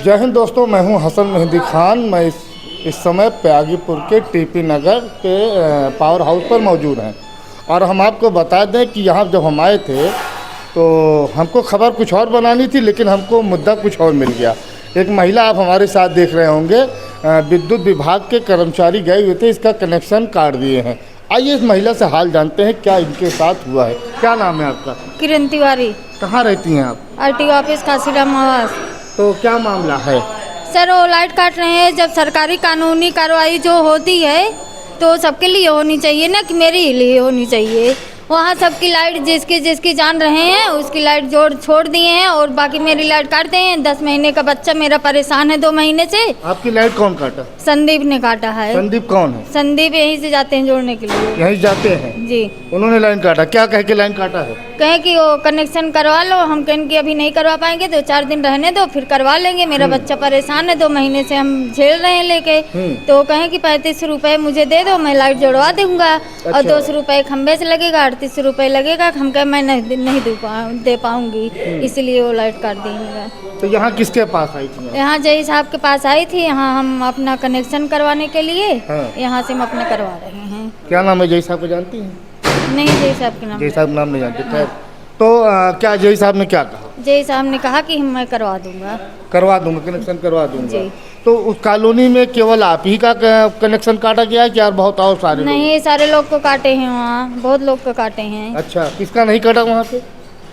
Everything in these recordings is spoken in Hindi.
जय हिंद दोस्तों, मैं हूं हसन मेहंदी खान। मैं इस समय त्यागीपुर के टीपी नगर के पावर हाउस पर मौजूद हैं और हम आपको बता दें कि यहाँ जब हम आए थे तो हमको खबर कुछ और बनानी थी, लेकिन हमको मुद्दा कुछ और मिल गया। एक महिला आप हमारे साथ देख रहे होंगे, विद्युत विभाग के कर्मचारी गए हुए थे, इसका कनेक्शन काट दिए हैं। आइए इस महिला से हाल जानते हैं क्या इनके साथ हुआ है। क्या नाम है आपका? किरण तिवारी। कहाँ रहती हैं आप? आरटीओ ऑफिस काशीराम आवास। तो क्या मामला है? सर वो लाइट काट रहे हैं। जब सरकारी कानूनी कार्रवाई जो होती है तो सबके लिए होनी चाहिए ना, कि मेरे ही लिए होनी चाहिए। वहाँ सबकी लाइट जिसकी जान रहे हैं उसकी लाइट छोड़ दिए हैं और बाकी मेरी लाइट काटते हैं। 10 महीने का बच्चा मेरा परेशान है 2 महीने से। आपकी लाइट कौन काटा? संदीप ने काटा है। संदीप कौन है? संदीप यहीं से जाते हैं जोड़ने के लिए। यहीं जाते हैं जी। उन्होंने लाइन काटा, क्या कह के लाइन काटा है? कहे कि वो कनेक्शन करवा लो। हम कहें कि अभी नहीं करवा पाएंगे, 2-4 दिन रहने दो, फिर करवा लेंगे। मेरा बच्चा परेशान है, 2 महीने से हम झेल रहे हैं लेके। तो कहें कि 35 रुपए मुझे दे दो, मैं लाइट जोड़वा दूंगा। और 200 रुपए खंबे से लगेगा, 38 रुपए लगेगा। हम कहे मैं नहीं दे पाऊंगी, इसलिए वो लाइट काट देंगे। तो यहाँ किसके पास आई थी? यहाँ जय साहब के पास आई थी। यहाँ हम अपना कनेक्शन करवाने के लिए यहाँ से हम अपना करवा रहे हैं। क्या नाम है? जय साहब को जानती हैं? नहीं, जय साहब के नाम। जय साहब नाम नहीं जानते। खैर, तो क्या जय साहब ने क्या कहा? जय साहब ने कहा कि मैं करवा दूंगा, कनेक्शन करवा दूंगा। तो उस कॉलोनी में केवल आप ही का कनेक्शन काटा गया है कि यार बहुत और सारे? नहीं, सारे लोग को काटे हैं, वहाँ बहुत लोग को काटे हैं। अच्छा, किसका नहीं कटा वहाँ पे?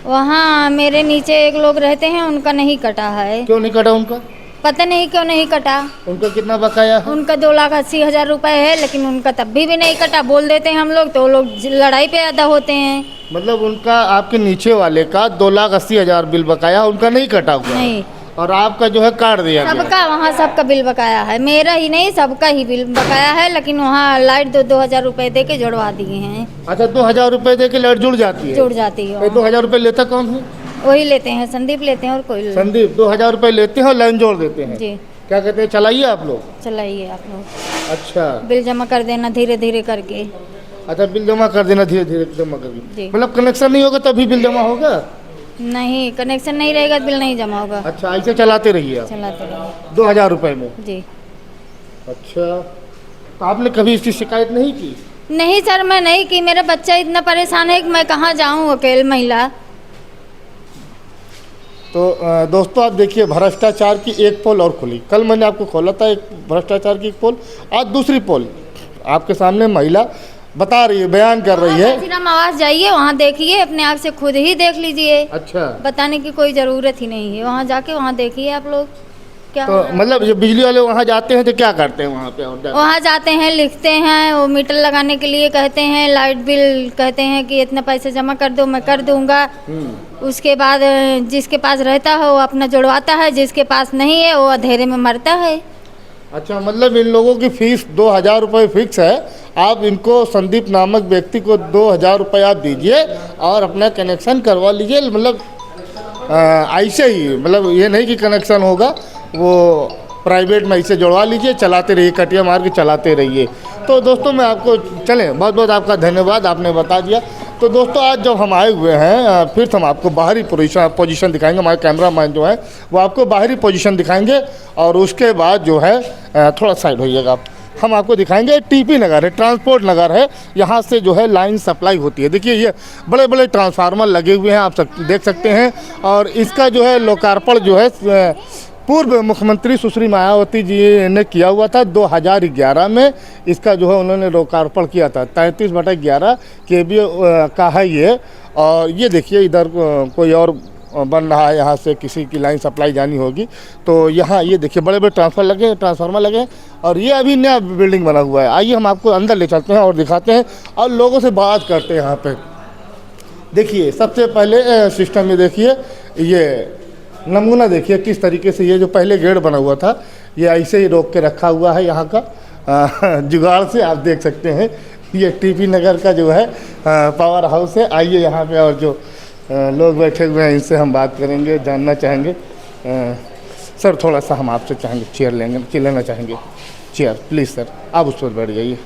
वहाँ मेरे नीचे एक लोग रहते हैं, उनका नहीं कटा है। क्यों नहीं कटा उनका? पता नहीं क्यों नहीं कटा। उनका कितना बकाया है? उनका 2,80,000 रुपए है, लेकिन उनका तब भी नहीं कटा। बोल देते हैं हम लोग तो वो लोग लड़ाई पे अदा होते हैं। मतलब उनका, आपके नीचे वाले का 2,80,000 बिल बकाया, उनका नहीं कटा हुआ? नहीं। और आपका जो है काट दिया गया? सबका वहाँ सबका बिल बकाया है, मेरा ही नहीं सबका ही बिल बकाया है। लेकिन वहाँ लाइट 2,000 रुपए दे के जुड़वा दिए हैं। अच्छा, 2,000 रुपए दे के लाइट जुड़ जाती है? जुड़ जाती है। 2,000 रुपए लेता कौन है? वही लेते हैं, संदीप लेते हैं और कोई। संदीप 2,000 रुपए लेते हैं और लाइन जोड़ देते हैं। जी। क्या कहते हैं, चलाइए आप लोग? चलाइए आप लोग। अच्छा, बिल जमा कर देना धीरे धीरे करके। अच्छा, बिल जमा कर देना धीरे धीरे जमा करके। मतलब कनेक्शन नहीं होगा तभी बिल जमा होगा? नहीं, कनेक्शन नहीं रहेगा बिल नहीं जमा होगा। अच्छा, ऐसे चलाते रहिए आप? चलाते रहिए। 2,000 रुपए में? जी। अच्छा, तो आपने कभी इसकी शिकायत नहीं की? नहीं सर, मैं नहीं की। मेरा बच्चा इतना परेशान है कि मैं कहाँ जाऊँ, अकेले महिला। तो दोस्तों आप देखिए, भ्रष्टाचार की एक पोल और खुली। कल मैंने आपको खोला था एक भ्रष्टाचार की एक पोल, आज दूसरी पोल आपके सामने महिला बता रही है, बयान कर रही है। काशीराम आवास जाइए, वहाँ देखिए, अपने आप से खुद ही देख लीजिए। अच्छा, बताने की कोई ज़रूरत ही नहीं है। वहाँ जाके वहाँ देखिए आप लोग क्या। तो मतलब जो बिजली वाले वहाँ जाते हैं तो क्या करते हैं वहाँ पे? वहाँ जाते हैं, लिखते हैं, वो मीटर लगाने के लिए कहते हैं, लाइट बिल कहते हैं कि इतना पैसे जमा कर दो, मैं कर दूंगा। उसके बाद जिसके पास रहता है वो अपना जुड़वाता है, जिसके पास नहीं है वो अंधेरे में मरता है। अच्छा, मतलब इन लोगों की फीस 2,000 रुपये फिक्स है। आप इनको, संदीप नामक व्यक्ति को 2,000 रुपये आप दीजिए और अपना कनेक्शन करवा लीजिए। मतलब ऐसे ही, मतलब ये नहीं कि कनेक्शन होगा, वो प्राइवेट में ऐसे जुड़वा लीजिए, चलाते रहिए, कटिया मार के चलाते रहिए। तो दोस्तों मैं आपको, चलें, बहुत बहुत आपका धन्यवाद, आपने बता दिया। तो दोस्तों आज जब हम आए हुए हैं, फिर हम आपको बाहरी पोजीशन दिखाएंगे। हमारे कैमरामैन जो है वो आपको बाहरी पोजीशन दिखाएंगे और उसके बाद जो है थोड़ा साइड होइएगा आप, हम आपको दिखाएंगे। टीपी नगर है, ट्रांसपोर्ट नगर है, यहाँ से जो है लाइन सप्लाई होती है। देखिए ये बड़े बड़े ट्रांसफार्मर लगे हुए हैं, आप देख सकते हैं। और इसका जो है लोकार्पण जो है पूर्व मुख्यमंत्री सुश्री मायावती जी ने किया हुआ था 2011 में। इसका जो है उन्होंने लोकार्पण किया था। 33/11 kV का है ये। और ये देखिए इधर कोई और बन रहा है, यहाँ से किसी की लाइन सप्लाई जानी होगी। तो यहाँ ये देखिए बड़े बड़े ट्रांसफार्मर लगे हैं और ये अभी नया बिल्डिंग बना हुआ है। आइए हम आपको अंदर ले चलते हैं और दिखाते हैं और लोगों से बात करते हैं। यहाँ पे देखिए सबसे पहले सिस्टम में देखिए, ये नमूना देखिए किस तरीके से, ये जो पहले गेट बना हुआ था ये ऐसे ही रोक के रखा हुआ है यहाँ का जुगाड़ से। आप देख सकते हैं ये टीपी नगर का जो है पावर हाउस है। आइए यहाँ पे और जो लोग बैठे हुए हैं इनसे हम बात करेंगे, जानना चाहेंगे। सर थोड़ा सा हम आपसे चाहेंगे चेयर लेना चाहेंगे। चेयर प्लीज़ सर, आप उस पर बैठ जाइए।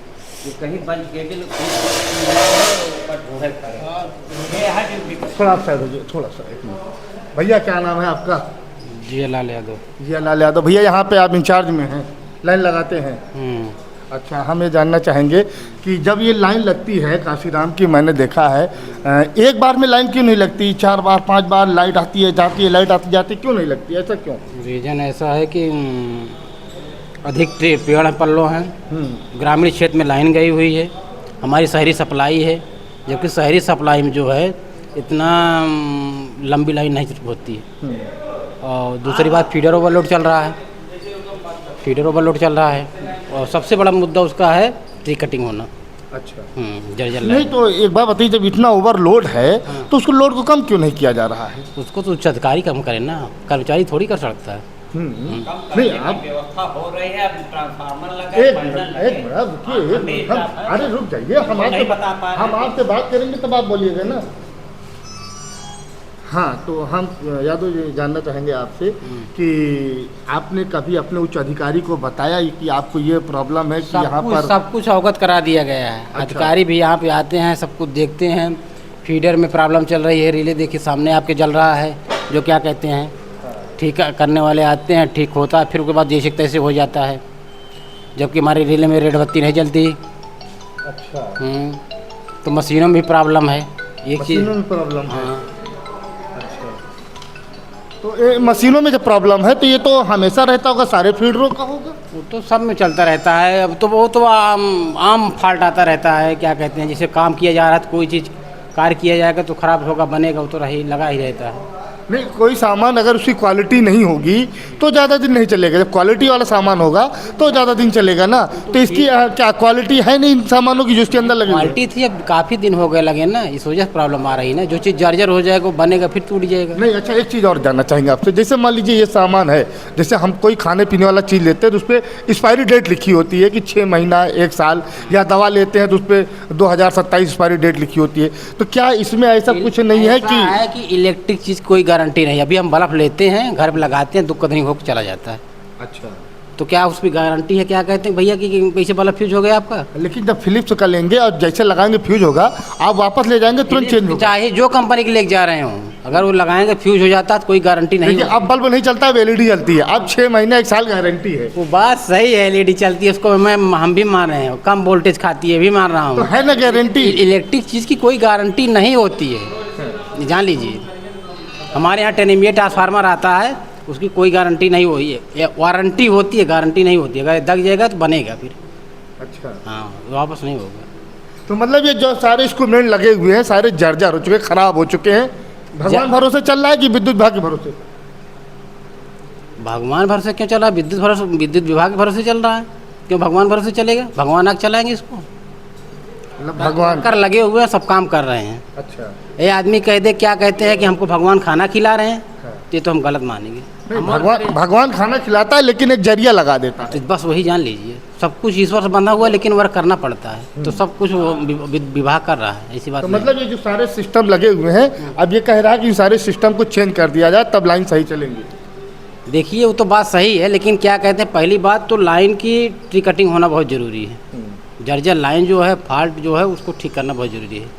थोड़ा आप साइड हो जाइए, थोड़ा सा, एक मिनट। भैया क्या नाम है आपका? जियालाल यादव। जियालाल यादव। भैया यहाँ पे आप इंचार्ज में हैं, लाइन लगाते हैं? अच्छा, हम ये जानना चाहेंगे कि जब ये लाइन लगती है काशीराम की, मैंने देखा है एक बार में लाइन क्यों नहीं लगती? 4 बार 5 बार लाइट आती है जाती है, लाइट आती जाती, क्यों नहीं लगती? ऐसा क्यों? रीज़न ऐसा है कि अधिक पेड़ पल्लो हैं, ग्रामीण क्षेत्र में लाइन गई हुई है, हमारी शहरी सप्लाई है, जबकि शहरी सप्लाई में जो है इतना लंबी लाइन नहीं होती है। और दूसरी बात, फीडर ओवरलोड चल रहा है, फीडर ओवरलोड चल रहा है, और सबसे बड़ा मुद्दा उसका है ट्री कटिंग होना। अच्छा, जर्जर नहीं तो एक बात बताइए, जब इतना ओवरलोड है तो उसको लोड को कम क्यों नहीं किया जा रहा है? उसको तो उच्च अधिकारी कम करें ना, कर्मचारी थोड़ी कर सकता है। नहीं, आप व्यवस्था हो रही है, अब ट्रांसफार्मर लगा एक मिनट रुकिए, अरे रुक जाइए, हम आपसे बात करेंगे तब आप बोलिएगा ना। हाँ, तो हम यादव जी जानना चाहेंगे आपसे कि आपने कभी अपने उच्च अधिकारी को बताया कि आपको ये प्रॉब्लम है कि यहाँ पर? सब कुछ अवगत करा दिया गया है। अच्छा। अधिकारी भी यहाँ पे आते हैं, सब कुछ देखते हैं। फीडर में प्रॉब्लम चल रही है, रिले देखिए सामने आपके जल रहा है, जो क्या कहते हैं ठीक करने वाले आते हैं, ठीक होता है, फिर उसके बाद जैसे तैसे हो जाता है, जबकि हमारी रिले में रेड बत्ती नहीं जलती। अच्छा, तो मशीनों में भी प्रॉब्लम है, एक चीज़। मशीनों में प्रॉब्लम है? अच्छा, तो ये मशीनों में जब प्रॉब्लम है तो ये तो हमेशा रहता होगा, सारे फीडरों का होगा? वो तो सब में चलता रहता है। अब तो वो तो आम फॉल्ट आता रहता है, क्या कहते हैं, जैसे काम किया जा रहा है तो कोई चीज़ कार्य किया जाएगा तो ख़राब होगा, बनेगा, वो तो रही लगा ही रहता है। नहीं, कोई सामान अगर उसकी क्वालिटी नहीं होगी तो ज़्यादा दिन नहीं चलेगा, जब क्वालिटी वाला सामान होगा तो ज़्यादा दिन चलेगा ना। तो इसकी क्या क्वालिटी है नहीं इन सामानों की जो इसके अंदर लगे? क्वालिटी थी, अब काफ़ी दिन हो गए लगे ना, इस वजह से प्रॉब्लम आ रही है ना। जो चीज़ जर्जर हो जाएगा वो बनेगा फिर टूट जाएगा। नहीं, अच्छा, एक चीज़ और जानना चाहेंगे आपसे, जैसे मान लीजिए ये सामान है, जैसे हम कोई खाने पीने वाला चीज़ लेते हैं तो उस पर एक्सपायरी डेट लिखी होती है कि 6 महीना 1 साल, या दवा लेते हैं तो उस पर 2027 एक्सपायरी डेट लिखी होती है। तो क्या इसमें ऐसा कुछ नहीं है कि इलेक्ट्रिक चीज़ कोई गारंटी नहीं? अभी हम बल्ब लेते हैं, घर पे लगाते हैं, दुख नहीं होकर चला जाता है। अच्छा, तो क्या उस पर गारंटी है? क्या कहते हैं भैया कि कैसे बल्ब फ्यूज हो गया आपका? लेकिन जब फिलिप्स का लेंगे और जैसे लगाएंगे फ्यूज होगा, आप वापस ले जाएंगे तुरंत चेंज होगा। चाहे जो कंपनी के लेके जा रहे हो, अगर वो लगाएंगे फ्यूज हो जाता है तो कोई गारंटी नहीं देखिए, अब बल्ब नहीं चलता, अब एलईडी चलती है, अब 6 महीने 1 साल गारंटी है। वो बात सही है, एलईडी चलती है, उसको हम भी मान रहे हैं, कम वोल्टेज खाती है, भी मान रहा तो हूँ। है ना गारंटी? इलेक्ट्रिक चीज़ की कोई गारंटी नहीं होती है, जान लीजिए। हमारे यहाँ 10 MVA ट्रांसफार्मर आता है, उसकी कोई गारंटी नहीं हुई है, वारंटी होती है, गारंटी नहीं होती है। अगर दग जाएगा तो बनेगा फिर। अच्छा, हाँ, वापस नहीं होगा। तो मतलब ये जो सारे इंस्ट्रूमेंट लगे हुए हैं सारे जर्जर हो चुके हैं, खराब हो चुके हैं, भगवान भरोसे चल रहा है कि विद्युत विभाग के भरोसे? भगवान भरोसे क्यों चला? विद्युत विभाग के भरोसे चल रहा है। क्यों भगवान भरोसे चलेगा? भगवान आग चलाएंगे इसको? मतलब भगवान कर लगे हुए हैं, सब काम कर रहे हैं। अच्छा, ये आदमी कह दे, क्या कहते हैं कि हमको भगवान खाना खिला रहे हैं, ये तो हम गलत मानेंगे। भगवान खाना खिलाता है लेकिन एक जरिया लगा देता है। तो बस वही जान लीजिए, सब कुछ ईश्वर से बंधा हुआ है, लेकिन वर्क करना पड़ता है, तो सब कुछ वो विभाग कर रहा है, ऐसी बात तो नहीं। मतलब ये जो सारे सिस्टम लगे हुए हैं, अब ये कह रहा है कि सारे सिस्टम को चेंज कर दिया जाए तब लाइन सही चलेंगी। देखिए, वो तो बात सही है, लेकिन क्या कहते हैं, पहली बात तो लाइन की ट्री कटिंग होना बहुत ज़रूरी है। जर्जर लाइन जो है, फॉल्ट जो है, उसको ठीक करना बहुत ज़रूरी है।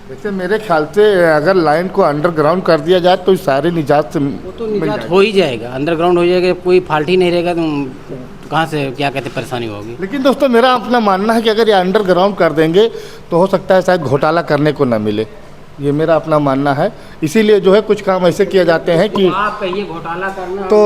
वैसे मेरे ख्याल से अगर लाइन को अंडरग्राउंड कर दिया जाए तो सारे निजात से वो तो निजात हो ही जाएगा, अंडरग्राउंड हो जाएगा, कोई फॉल्ट ही नहीं रहेगा तो कहाँ से क्या कहते हैं परेशानी होगी। लेकिन दोस्तों, मेरा अपना मानना है कि अगर ये अंडरग्राउंड कर देंगे तो हो सकता है शायद घोटाला करने को ना मिले, ये मेरा अपना मानना है। इसीलिए जो है कुछ काम ऐसे किए जाते हैं कि आप कहिए घोटाला करना तो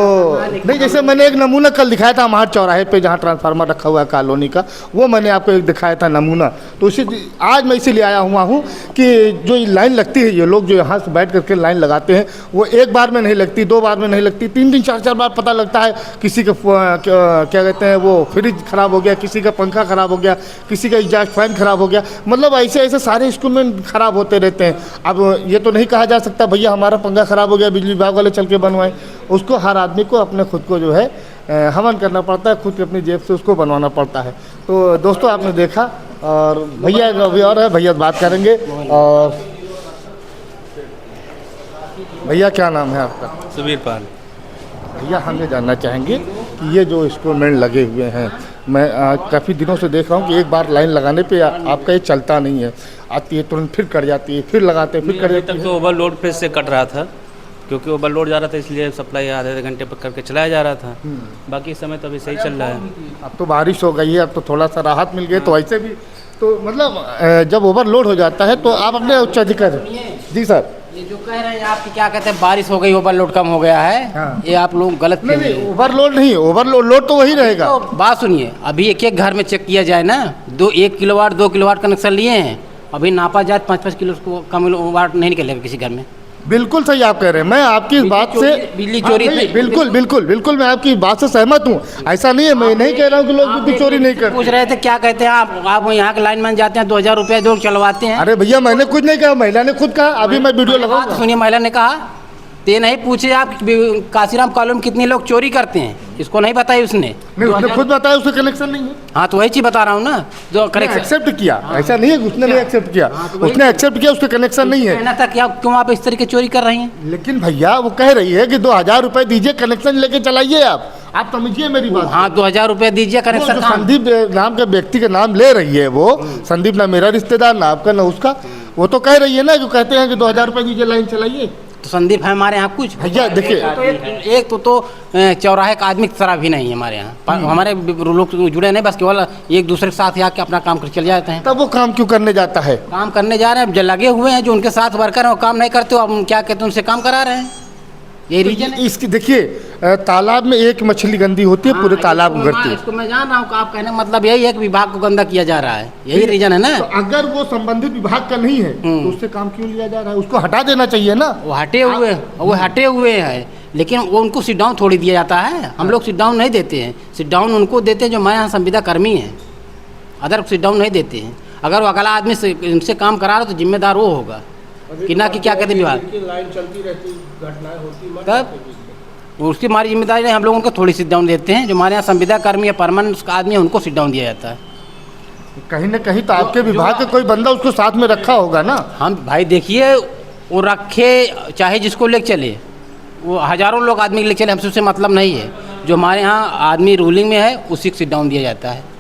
नहीं, जैसे मैंने एक नमूना कल दिखाया था हमारे चौराहे पे जहाँ ट्रांसफार्मर रखा हुआ है कॉलोनी का, वो मैंने आपको एक दिखाया था नमूना। तो उसी आज मैं इसीलिए आया हुआ हूँ कि जो ये लाइन लगती है, ये लोग जो यहाँ से बैठ करके लाइन लगाते हैं, वो एक बार में नहीं लगती, 2 बार में नहीं लगती, 3 4 बार पता लगता है। किसी का क्या कहते हैं वो फ्रिज खराब हो गया, किसी का पंखा खराब हो गया, किसी का एग्जॉस्ट फैन खराब हो गया, मतलब ऐसे ऐसे सारे इंस्ट्रूमेंट खराब होते रहते हैं। अब ये तो नहीं कहा जा सकता भैया हमारा पंखा खराब हो गया, बिजली विभाग वाले चल के बनवाएं। उसको हर आदमी को अपने खुद को जो है हवन करना पड़ता है, खुद की अपनी जेब से उसको बनवाना पड़ता है। तो दोस्तों, आपने देखा, और भैया अभी और है, भैया बात करेंगे। और भैया क्या नाम है आपका? सुबीर पाल। भैया हम ये जानना चाहेंगे कि ये जो इंस्ट्रूमेंट लगे हुए हैं, मैं काफ़ी दिनों से देख रहा हूँ कि एक बार लाइन लगाने पे आपका ये चलता नहीं है, आती है तुरंत फिर कट जाती है, फिर लगाते हैं फिर कट जाती तक है। तो ओवरलोड फेज से कट रहा था, क्योंकि ओवरलोड जा रहा था इसलिए सप्लाई आधे आधे घंटे पर करके चलाया जा रहा था। बाकी इस समय तो अभी सही चल रहा है। अब तो बारिश हो गई है, अब तो थोड़ा सा राहत मिल गई, तो ऐसे भी तो मतलब जब ओवरलोड हो जाता है तो आप अपने उच्च अधिकारी। जी सर, ये जो कह रहे हैं आपकी क्या कहते हैं बारिश हो गई ओवरलोड कम हो गया है, हाँ। ये आप लोग गलत नहीं फहमी नहीं है। ओवरलोड नहीं, ओवरलोड तो वही रहेगा। तो बात सुनिए, अभी एक एक घर में चेक किया जाए ना, 1 किलोवाट 2 किलोवाट कनेक्शन लिए हैं, अभी नापा जाए 5-5 किलो को कम वाट नहीं निकलेगा किसी घर में। बिल्कुल सही आप कह रहे हैं, मैं आपकी इस बात से बिजली चोरी हाँ, नहीं, नहीं- बिल्कुल बिल्कुल बिल्कुल मैं आपकी बात से सहमत हूँ। ऐसा नहीं है, मैं नहीं कह रहा हूँ कि लोग बिजली चोरी नहीं करते। पूछ रहे थे क्या कहते हैं आप यहाँ के लाइनमैन जाते हैं 2000 रुपये दो चलवाते हैं। अरे भैया मैंने कुछ नहीं कहा, महिला ने खुद कहा, अभी मैं वीडियो बात लगाऊंगा। सुनिए, महिला ने कहा ते नहीं पूछे आप काशीराम कॉलोनी में कितने लोग चोरी करते हैं, इसको नहीं बताई उसने। नहीं उसने खुद बताया उसका कनेक्शन नहीं है, हाँ तो वही चीज बता रहा हूँ ना, जो कनेक्शन एक्सेप्ट किया। ऐसा नहीं है कि उसने नहीं एक्सेप्ट किया, उसने एक्सेप्ट किया, उसका कनेक्शन नहीं है। कहना था कि आप क्यों आप इस तरीके चोरी कर रही हैं। लेकिन भैया वो कह रही है कि 2000 रुपए दीजिए, कनेक्शन लेके चलाइए। आप समझिए मेरी बात। हाँ 2000 रुपये दीजिए वो कनेक्शन। जो संदीप नाम के व्यक्ति का नाम ले रही है, वो संदीप ना मेरा रिश्तेदार ना आपका ना उसका, वो तो कह रही है ना, जो कहते हैं कि 2000 रुपए दीजिए लाइन चलाइए। तो संदीप है हमारे यहाँ कुछ भैया देखिए, एक तो चौराहे का आदमी की तरह भी नहीं है हमारे यहाँ, हमारे लोग जुड़े नहीं, बस केवल एक दूसरे के साथ आके अपना काम कर चले जाते हैं। तब वो काम क्यों करने जाता है? काम करने जा रहे हैं, जो लगे हुए हैं, जो उनके साथ वर्कर हैं वो काम नहीं करते, अब क्या कहते हैं उनसे काम करा रहे हैं, यही रीजन है। इसकी देखिए, तालाब में एक मछली गंदी होती है, पूरे तालाब को करती है। इसको मैं जान रहा हूँ, आप कहने का मतलब यही है कि विभाग को गंदा किया जा रहा है, यही रीजन है ना। तो अगर वो संबंधित विभाग का नहीं है तो उससे काम क्यों लिया जा रहा है? उसको हटा देना चाहिए ना। वो हटे हुए हैं, लेकिन वो उनको सिट डाउन थोड़ी दिया जाता है। हम लोग सिट डाउन नहीं देते हैं, सिट डाउन उनको देते हैं जो हमारे यहाँ संविदा कर्मी हैं, अदर सिट डाउन नहीं देते हैं। अगर वो अगला आदमी से इनसे काम करा रहा तो जिम्मेदार वो होगा कि ना कि क्या कहते हैं विभाग, लाइन चलती रहती, घटनाएं होती, तब उसकी हमारी जिम्मेदारी नहीं, हम लोग उनको थोड़ी सिट डाउन देते हैं। जो हमारे यहाँ संविदा कर्मी या परमानेंट आदमी है उनको सिट डाउन दिया जाता है। कहीं ना कहीं तो आपके विभाग का कोई बंदा उसको साथ में रखा होगा ना। हम भाई देखिए, वो रखे चाहे जिसको ले चले, वो हज़ारों लोग आदमी ले चले, हमसे उससे मतलब नहीं है। जो हमारे यहाँ आदमी रूलिंग में है उसी को सिट डाउन दिया जाता है।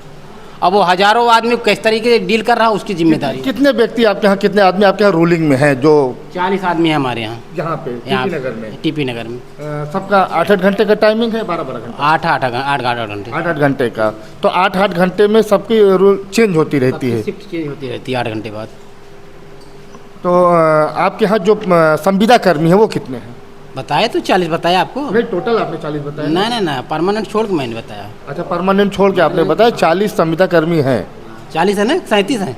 अब वो हज़ारों आदमी किस तरीके से डील कर रहा है उसकी जिम्मेदारी। कितने व्यक्ति आपके यहाँ, कितने आदमी आपके यहाँ रूलिंग में हैं? जो 40 आदमी है हमारे यहाँ, यहाँ पे यहाँ टीपी नगर में, टीपी नगर में सबका 8-8 घंटे का टाइमिंग है, 12-12 घंटे, 8-8 घंटे 8-8 घंटे का। तो 8-8 घंटे में सबकी रूल चेंज होती रहती है। शिफ्ट चेंज होती रहती है 8 घंटे बाद। तो आपके यहाँ जो संविदा कर्मी है वो कितने हैं? बताए तो 40 बताया आपको। नहीं, टोटल आपने 40 बताया। नहीं परमानेंट छोड़ के मैंने बताया। अच्छा, परमानेंट छोड़ के आपने बताया 40 संविदा कर्मी हैं। 40 है ना, 37 है।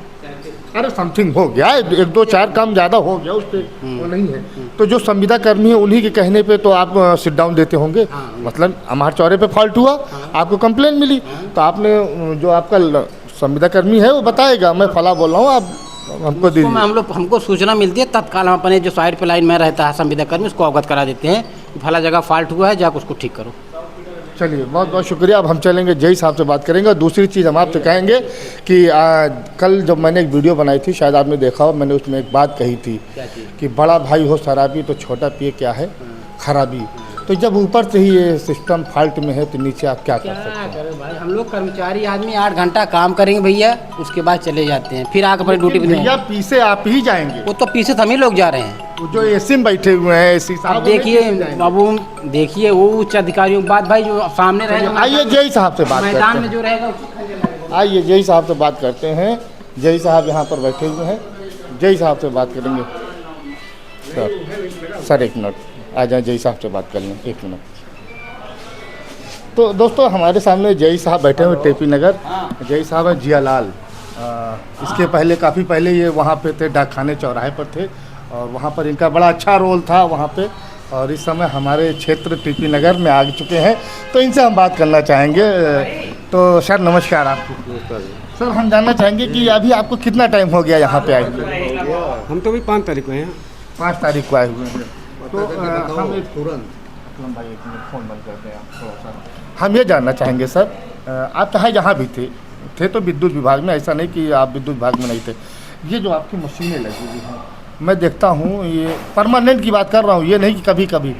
अरे समथिंग हो गया, 1-2-4 काम ज़्यादा हो गया, उस पर वो नहीं है। तो जो संविदा कर्मी है उन्हीं के कहने पे तो आप सिट डाउन देते होंगे। मतलब हमारे चौरे पे फॉल्ट हुआ, आपको कंप्लेन मिली, तो आपने जो आपका संविदा कर्मी है वो बताएगा, मैं फला बोल रहा हूँ, आप हमको दीजिए। हमको सूचना मिलती है, तत्काल हम अपने जो साइड पे लाइन में रहता है संविदा कर्मी उसको अवगत करा देते हैं कि फला जगह फॉल्ट हुआ है, जाकर उसको ठीक करो। चलिए, बहुत बहुत शुक्रिया। अब हम चलेंगे, जय साहब से बात करेंगे। और दूसरी चीज़ हम आपसे कहेंगे कि कल जब मैंने एक वीडियो बनाई थी, शायद आपने देखा हो, मैंने उसमें एक बात कही थी कि बड़ा भाई हो शराबी तो छोटा पिए क्या है खराबी। तो जब ऊपर से ही ये सिस्टम फॉल्ट में है तो नीचे आप क्या कर सकते हैं? करें भाई, हम लोग कर्मचारी आदमी 8 घंटा काम करेंगे भैया, उसके बाद चले जाते हैं, फिर आकर अपनी ड्यूटी पे भैया पीछे आप ही जाएंगे, वो तो पीछे हम ही लोग जा रहे हैं। वो जो एसी में बैठे हुए हैं, एसी अब साहब देखिए बाबू, देखिए वो उच्च अधिकारियों की बात भाई, जो सामने रहेगा आइए जय साहब से बात मैदान करते में हैं। जो रहेगा उसको खा जाएगा। आइए जय साहब से बात करते हैं। जय साहब यहाँ पर बैठे हुए हैं, जय साहब से बात करेंगे। सर 1 मिनट आ जाए, जय साहब से बात कर लें 1 मिनट। तो दोस्तों हमारे सामने जय साहब बैठे हुए टीपी नगर। जय साहब है जियालाल। इसके पहले काफ़ी पहले ये वहाँ पे थे, डाकखाने चौराहे पर थे, और वहाँ पर इनका बड़ा अच्छा रोल था वहाँ पे। और इस समय हमारे क्षेत्र टीपी नगर में आ चुके हैं, तो इनसे हम बात करना चाहेंगे। तो सर नमस्कार आपको। सर हम जानना चाहेंगे कि अभी आपको कितना टाइम हो गया यहाँ पे आए हुए? हम तो अभी 5 तारीख को हैं। 5 तारीख को आए हुए हैं। तो हम एक तुरंत भाई 1 मिनट फ़ोन बंद करते हैं थोड़ा सा। हम ये जानना चाहेंगे सर, आप चाहे जहाँ भी थे तो विद्युत विभाग में, ऐसा नहीं कि आप विद्युत विभाग में नहीं थे। ये जो आपकी मशीनें लगी हुई हैं, मैं देखता हूँ ये परमानेंट की बात कर रहा हूँ, ये नहीं कि कभी कभी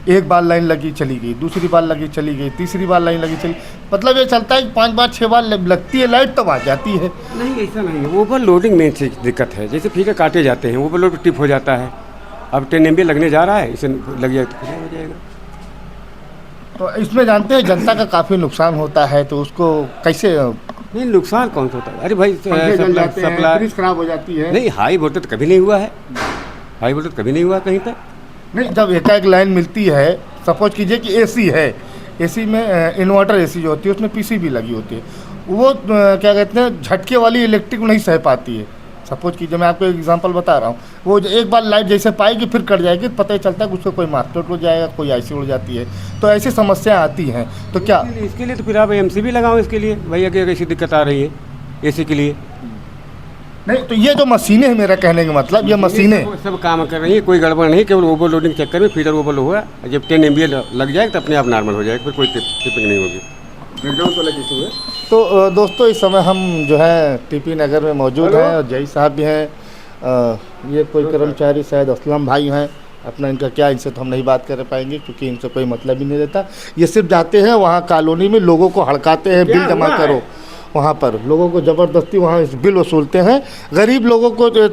एक बार लाइन लगी चली गई, दूसरी बार लगी चली गई, तीसरी बार लाइन लगी चली, मतलब ये चलता है कि 5 बार 6 बार लगती है लाइट तब आ जाती है। नहीं ऐसा नहीं है, ओवरलोडिंग में से दिक्कत है। जैसे फीके काटे जाते हैं, ओवरलोड ट्रिप हो जाता है, अब 10 MBA लगने जा रहा है, इसे लग जाए तो कुछ हो जाएगा। तो इसमें जानते हैं जनता का काफ़ी नुकसान होता है, तो उसको कैसे नहीं, नुकसान कौन सा होता है? अरे भाई पंखे जल जाते हैं, सप्लाई फ्रिज खराब हो जाती है। नहीं, हाई वोल्टेज कभी नहीं हुआ है, हाई वोल्टेज कभी नहीं हुआ कहीं तक। नहीं, जब एकाएक लाइन मिलती है, सपोज कीजिए कि एसी है, एसी में इन्वर्टर एसी जो होती है उसमें पीसीबी लगी होती है, वो क्या कहते हैं झटके वाली इलेक्ट्रिक नहीं सह पाती है। सपोज कीजिए, मैं आपको एक एग्जांपल बता रहा हूँ, वो एक बार लाइट जैसे पाएगी फिर कट जाएगी, पता ही चलता है कि उसको कोई मास्टर हो जाएगा, कोई ऐसी उड़ जाती है, तो ऐसी समस्या आती हैं। तो क्या इसके लिए तो फिर आप MCB लगाओ इसके लिए, भैया कि ऐसी दिक्कत आ रही है एसी के लिए। नहीं, तो ये जो मशीनें हैं, मेरा कहने का मतलब ये मशीनें सब काम कर रही है, कोई गड़बड़ नहीं, केवल ओवरलोडिंग चक्कर में फीडर ओवर हुआ। जब 10 MBA लग जाएगा तो अपने आप नॉर्मल हो जाएगा, फिर कोई टिपिंग नहीं होगी। तो दोस्तों, इस समय हम जो है TP नगर में मौजूद हैं और जय साहब भी हैं। ये कोई कर्मचारी शायद असलम भाई हैं, अपना इनका क्या, इनसे तो हम नहीं बात कर पाएंगे क्योंकि इनसे कोई मतलब ही नहीं रहता। ये सिर्फ जाते हैं वहाँ कॉलोनी में, लोगों को हड़काते हैं, बिल जमा करो, वहाँ पर लोगों को ज़बरदस्ती वहाँ बिल वसूलते हैं। गरीब लोगों को जो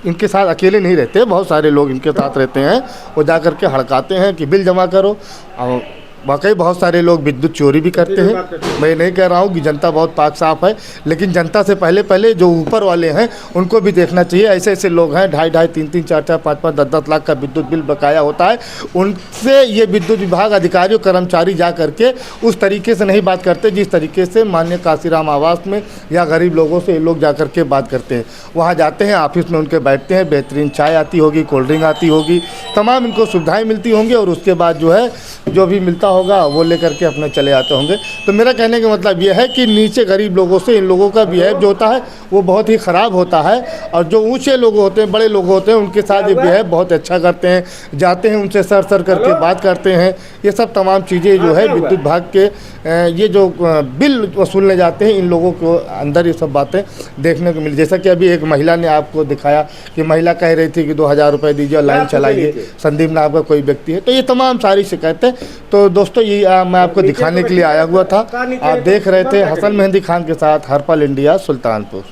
इनके साथ अकेले नहीं रहते, बहुत सारे लोग इनके साथ रहते हैं, वो जा कर के हड़काते हैं कि बिल जमा करो। और वाकई बहुत सारे लोग विद्युत चोरी भी करते हैं। मैं नहीं कह रहा हूँ कि जनता बहुत पाक साफ है, लेकिन जनता से पहले जो ऊपर वाले हैं उनको भी देखना चाहिए। ऐसे ऐसे लोग हैं 2.5 3 4 5 10 लाख का विद्युत बिल बकाया होता है, उनसे ये विद्युत विभाग अधिकारियों कर्मचारी जा करके उस तरीके से नहीं बात करते जिस तरीके से माननीय काशीराम आवास में या गरीब लोगों से ये लोग जा करके बात करते हैं। वहाँ जाते हैं, ऑफिस में उनके बैठते हैं, बेहतरीन चाय आती होगी, कोल्ड ड्रिंक आती होगी, तमाम इनको सुविधाएँ मिलती होंगी, और उसके बाद जो है जो भी मिलता होगा वो लेकर के अपने चले आते होंगे। तो मेरा कहने का मतलब ये है कि नीचे गरीब लोगों से इन लोगों का बिहेव जो होता है वो बहुत ही ख़राब होता है, और जो ऊंचे लोग होते हैं, बड़े लोग होते हैं, उनके साथ ये बिहेव बहुत अच्छा करते हैं, जाते हैं उनसे सर करके बात करते हैं। ये सब तमाम चीज़ें जो है विद्युत विभाग के ये जो बिल वसूलने जाते हैं, इन लोगों को अंदर ये सब बातें देखने को मिली। जैसा कि अभी एक महिला ने आपको दिखाया कि महिला कह रही थी कि 2000 रुपये दीजिए और लाइन चलाइए, संदीप नाम का कोई व्यक्ति है। तो ये तमाम सारी शिकायतें, तो दोस्तों ये मैं आपको दिखाने के लिए आया हुआ था। आप देख रहे थे हसन मेहंदी खान के साथ हरपल इंडिया, सुल्तानपुर।